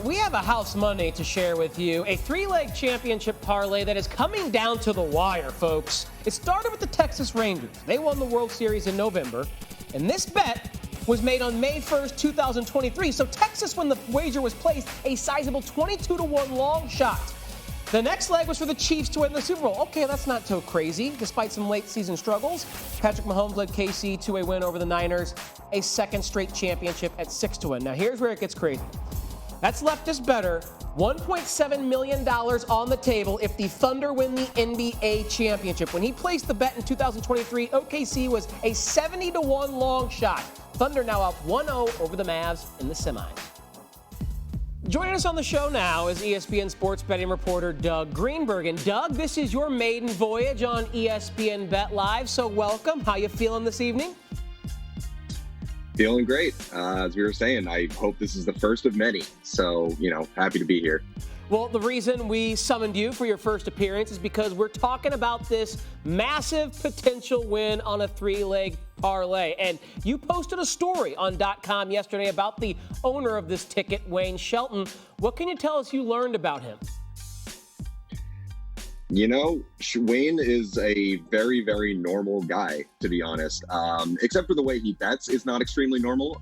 we have a house Monday to share with you. A three-leg championship parlay that is coming down to the wire, folks. It started with the Texas Rangers. They won the World Series in November. And this bet was made on May 1st, 2023. So Texas, when the wager was placed, a sizable 22-1 long shot. The next leg was for the Chiefs to win the Super Bowl. Okay, that's not so crazy, despite some late-season struggles. Patrick Mahomes led KC to a win over the Niners, a second straight championship at 6-1. Now, here's where it gets crazy. That's left us Bettor $1.7 million on the table if the Thunder win the NBA championship. When he placed the bet in 2023, OKC was a 70-1 long shot. Thunder now up 1-0 over the Mavs in the semis. Joining us on the show now is ESPN Sports Betting reporter Doug Greenberg. And Doug, this is your maiden voyage on ESPN Bet Live, so welcome. How you feeling this evening? Feeling great. As we were saying, I hope this is the first of many. So, happy to be here. Well, the reason we summoned you for your first appearance is because we're talking about this massive potential win on a three-leg parlay. And you posted a story on .com yesterday about the owner of this ticket, Wayne Shelton. What can you tell us you learned about him? Wayne is a very, very normal guy, to be honest, except for the way he bets is not extremely normal.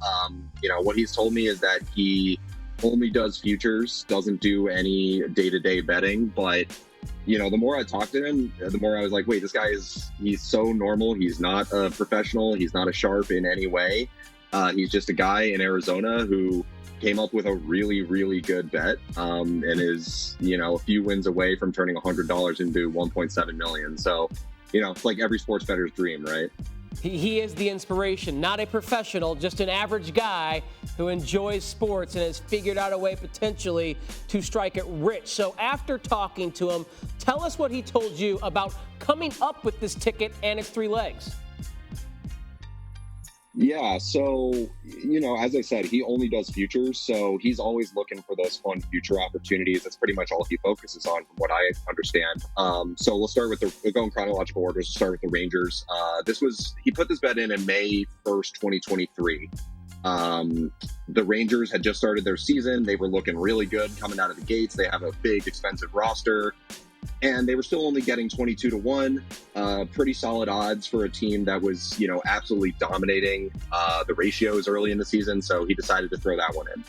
What he's told me is that he only does futures, doesn't do any day-to-day betting. But, the more I talked to him, the more I was like, wait, this guy he's so normal. He's not a professional. He's not a sharp in any way. He's just a guy in Arizona who came up with a really, really good bet and is, a few wins away from turning $100 into $1.7 million. So, it's like every sports bettor's dream, right? He is the inspiration, not a professional, just an average guy who enjoys sports and has figured out a way potentially to strike it rich. So after talking to him, tell us what he told you about coming up with this ticket and its three legs. Yeah, so, as I said, he only does futures, so he's always looking for those fun future opportunities. That's pretty much all he focuses on, from what I understand. So we'll start with we'll go in chronological orders. We'll start with the Rangers. He put this bet in May 1st, 2023. The Rangers had just started their season. They were looking really good coming out of the gates. They have a big, expensive roster. And they were still only getting 22-1, pretty solid odds for a team that was, absolutely dominating the ratios early in the season. So he decided to throw that one in.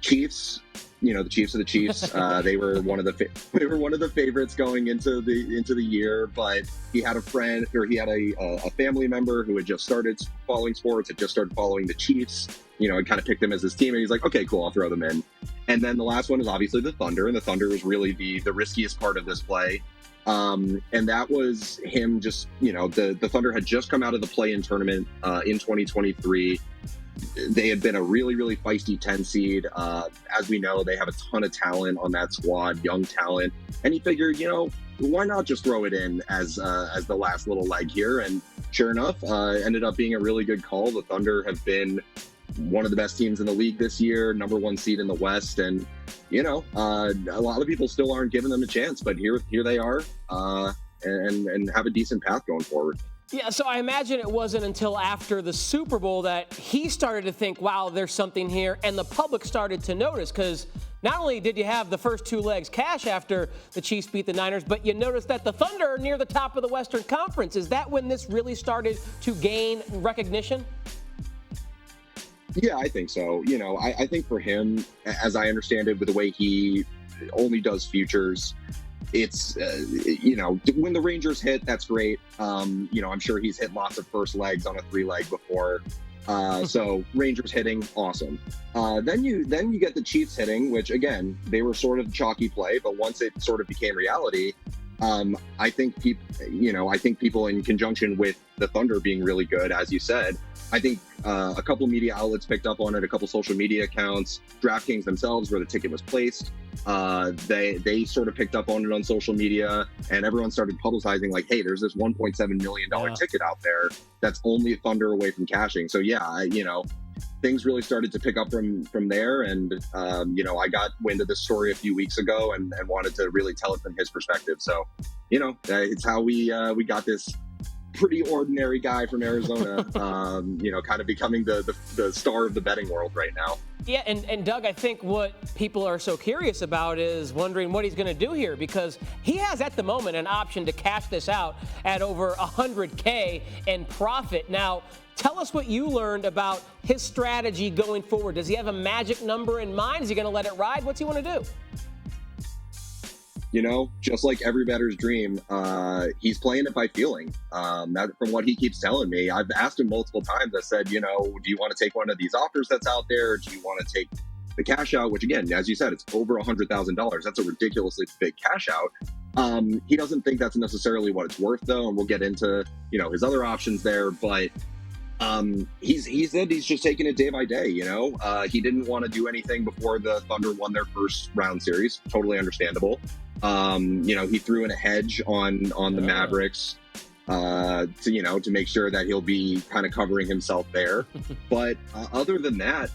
Chiefs, the Chiefs are the Chiefs. They were one of the favorites going into the year. But he had a friend, or he had a family member who had just started following sports, had just started following the Chiefs. And kind of picked them as his team, and he's like, okay, cool, I'll throw them in. And then the last one is obviously the Thunder, and the Thunder was really the riskiest part of this play. And that was him just, the Thunder had just come out of the play-in tournament in 2023. They had been a really, really feisty 10 seed. As we know, they have a ton of talent on that squad, young talent. And he figured, why not just throw it in as the last little leg here? And sure enough, ended up being a really good call. The Thunder have been one of the best teams in the league this year, number one seed in the West. And, a lot of people still aren't giving them a chance, but here they are and have a decent path going forward. Yeah, so I imagine it wasn't until after the Super Bowl that he started to think, wow, there's something here, and the public started to notice, because not only did you have the first two legs cash after the Chiefs beat the Niners, but you noticed that the Thunder are near the top of the Western Conference. Is that when this really started to gain recognition? Yeah, I think so. I think for him, as I understand it, with the way he only does futures, it's, when the Rangers hit, that's great. I'm sure he's hit lots of first legs on a three-leg before. So Rangers hitting, awesome. Then you get the Chiefs hitting, which, again, they were sort of chalky play, but once it sort of became reality, I think people in conjunction with the Thunder being really good, as you said, I think a couple media outlets picked up on it, a couple social media accounts, DraftKings themselves, where the ticket was placed. They sort of picked up on it on social media, and everyone started publicizing like, hey, there's this $1.7 million ticket out there that's only a Thunder away from cashing. So yeah, things really started to pick up from there. And, I got wind of this story a few weeks ago and wanted to really tell it from his perspective. So, it's how we got this pretty ordinary guy from Arizona, kind of becoming the star of the betting world right now. Yeah, and Doug, I think what people are so curious about is wondering what he's going to do here, because he has at the moment an option to cash this out at over $100K in profit. Now, tell us what you learned about his strategy going forward. Does he have a magic number in mind? Is he going to let it ride? What's he want to do? Just like every bettor's dream, he's playing it by feeling. That, from what he keeps telling me, I've asked him multiple times. I said, do you want to take one of these offers that's out there? Or do you want to take the cash out? Which, again, as you said, it's over $100,000. That's a ridiculously big cash out. He doesn't think that's necessarily what it's worth, though, and we'll get into his other options there. But he said he's just taking it day by day. He didn't want to do anything before the Thunder won their first round series. Totally understandable. He threw in a hedge on the Mavericks to make sure that he'll be kind of covering himself there. But other than that,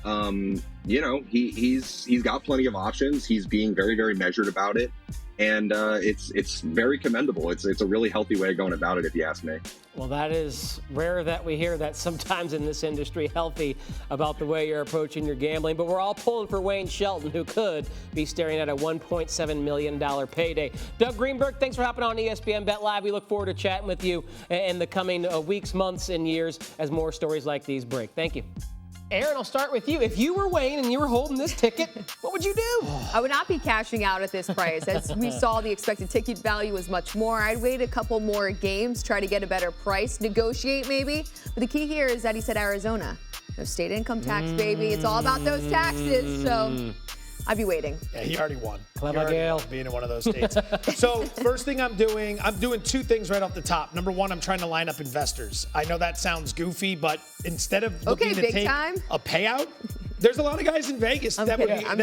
he's got plenty of options. He's being very, very measured about it. And it's very commendable. It's a really healthy way of going about it, if you ask me. Well, that is rare that we hear that sometimes in this industry, healthy about the way you're approaching your gambling. But we're all pulling for Wayne Shelton, who could be staring at a $1.7 million payday. Doug Greenberg, thanks for hopping on ESPN Bet Live. We look forward to chatting with you in the coming weeks, months, and years as more stories like these break. Thank you. Aaron, I'll start with you. If you were Wayne and you were holding this ticket, what would you do? I would not be cashing out at this price. As we saw, the expected ticket value was much more. I'd wait a couple more games, try to get a better price, negotiate maybe. But the key here is that he said Arizona. No state income tax, baby. It's all about those taxes. So I'd be waiting. Yeah, he already won. Clever Gail. Being in one of those states. So first thing I'm doing two things right off the top. Number one, I'm trying to line up investors. I know that sounds goofy, but instead of looking to take a payout, there's a lot of guys in Vegas that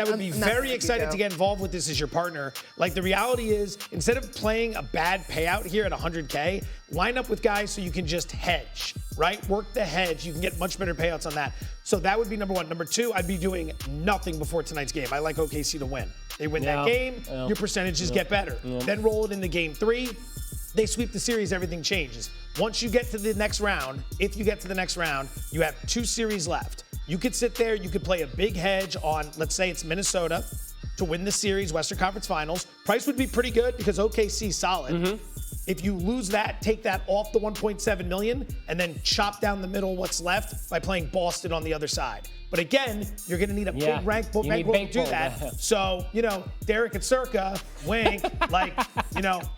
would be very excited to get involved with this as your partner. Like, the reality is, instead of playing a bad payout here at 100K, line up with guys so you can just hedge, right? Work the hedge. You can get much better payouts on that. So that would be number one. Number two, I'd be doing nothing before tonight's game. I like OKC to win. They win that game, your percentages get better. Then roll it into game 3. They sweep the series, everything changes. Once you get to the next round, if you get to the next round, you have 2 series left. You could sit there, you could play a big hedge on, let's say it's Minnesota to win the series, Western Conference Finals. Price would be pretty good because OKC's solid. If you lose that, take that off the 1.7 million and then chop down the middle what's left by playing Boston on the other side. But again, you're going to need a big bankroll to do that. So, Derek and Circa, wink,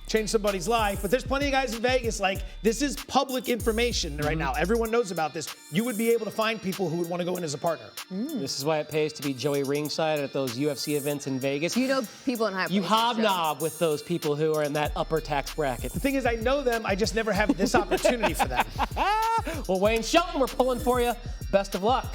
change somebody's life. But there's plenty of guys in Vegas, this is public information right now. Everyone knows about this. You would be able to find people who would want to go in as a partner. This is why it pays to be Joey ringside at those UFC events in Vegas. You know people in high places. You hobnob with those people who are in that upper tax bracket. The thing is, I know them. I just never have this opportunity for them. Well, Wayne Shelton, we're pulling for you. Best of luck.